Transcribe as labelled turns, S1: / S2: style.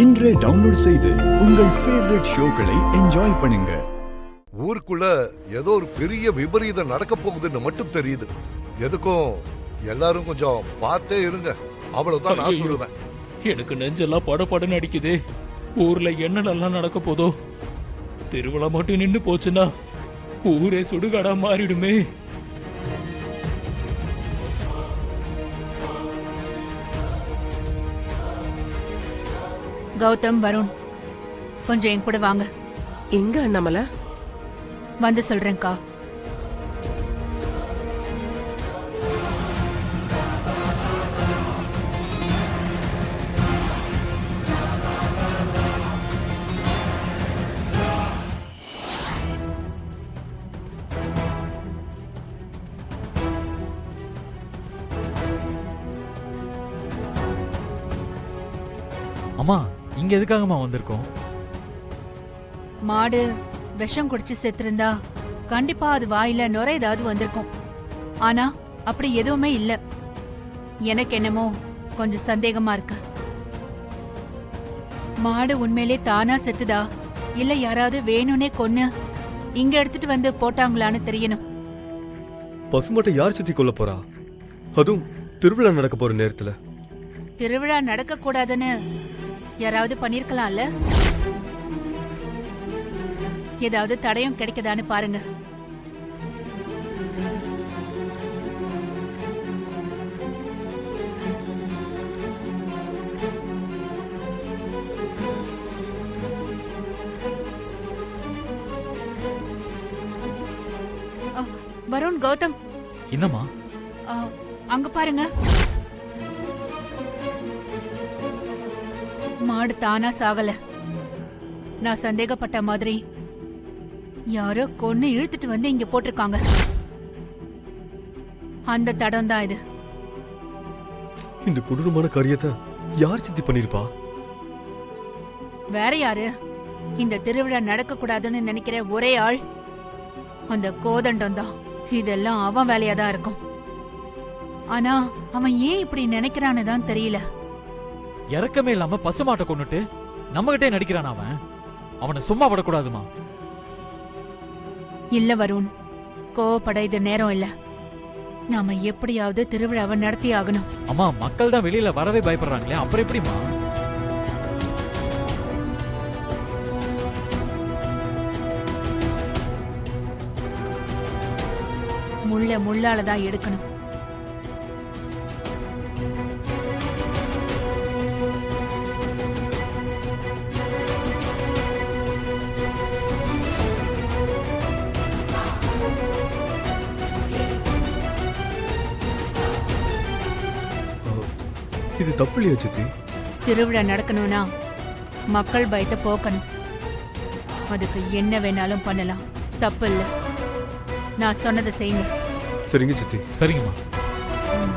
S1: இன்றே டவுன்லோட் செய்து உங்கள் ஃபேவரட் ஷோக்களை என்ஜாய் பண்ணுங்க.
S2: ஊருக்குள்ள ஏதோ ஒரு பெரிய விபரீதம் நடக்க போகுதுன்னு மட்டும் தெரியுது. எதுக்கும் எல்லாரும் கொஞ்சம் பார்த்தே இருங்க. அவ்வளவுதான் நான் சொல்லுவேன்.
S3: எனக்கு நெஞ்செல்லாம் படபடன்னு அடிக்குது. ஊர்ல என்னெல்லாம் நடக்க போதோ. திருவிழா மட்டும் நின்னு போச்சுன்னா ஊரே சுடுகாடா மாறிடுமே.
S4: கௌதம், வருண், கொஞ்சம் என் கூட வாங்க.
S5: எங்க அண்ணாமலை?
S4: வந்து சொல்றேன்க்கா.
S6: அம்மா, இங்க எதுக்காகமா வந்திருக்கோம்?
S4: மாடு விஷம் குடிச்சு செத்திருந்தா கண்டிப்பா அது வாயில நுரை ஏதாவது வந்திருக்கும். ஆனா அப்படி எதுவுமே இல்ல. எனக்கு என்னமோ கொஞ்சம் சந்தேகமா இருக்கு. மாடு உண்மையிலே தானா செத்துதா இல்ல யாராவது வேணும்னே கொன்னு இங்க எடுத்துட்டு வந்து போட்டாங்களான்னு தெரியணும்.
S7: பசுமாட்டை யார் சுத்தி கொல்ல போறா? அதுவும் திருவிழா நடக்க போற நேரத்துல.
S4: திருவிழா நடக்க கூடாதுன்னு யாராவது பண்ணிருக்கலாம்ல. ஏதாவது தடயம் கிடைக்குதான்னு பாருங்க. வருண், கௌதம்,
S6: என்னம்மா?
S4: அங்க பாருங்க. மாடு தானா சாகல. நான் சந்தேகப்பட்ட மாதிரி யாரோ கொன்னு இழுத்துட்டு வந்து இங்க போட்டிருக்காங்க. அந்த தடம் தான் இது.
S7: இந்த கொடூரமான காரியத்தை யார் சித்தி பண்ணிருப்பா?
S4: வேற யாரு? இந்த திருவிழா நடக்க கூடாதுன்னு நினைக்கிற ஒரே ஆள் அந்த கோதண்டம் தான். இதெல்லாம் அவன் வேலையா தான் இருக்கும். ஆனா அவன் ஏன் இப்படி நினைக்கிறான்னு தான் தெரியல.
S6: இறக்கமே இல்லாம பசுமாட்டை கொண்டுட்டு நம்ம கிட்டே நடிக்கிறான் அவன். அவனை சும்மா விடக்கூடாதுமா.
S4: இல்ல வருண், கோவப்பட இது நேரம் இல்ல. நாம எப்படியாவது திருவிழாவை நடத்தி ஆகணும்.
S6: அம்மா, மக்கள் தான் வெளியில வரவே பயப்படுறாங்களே, அப்புறம் எப்படிமா?
S4: முள்ள முள்ளாலதான் எடுக்கணும்.
S7: இது தப்பு இல்லையா சித்தி?
S4: திருவிழா நடக்கணும்னா மக்கள் பயத்தை போக்கணும். அதுக்கு என்ன வேணாலும் பண்ணலாம், தப்பு இல்ல. நான் சொன்னதை செய்யுங்க.
S7: சரிங்க சித்தி.
S6: சரிங்கம்மா.
S4: ம்.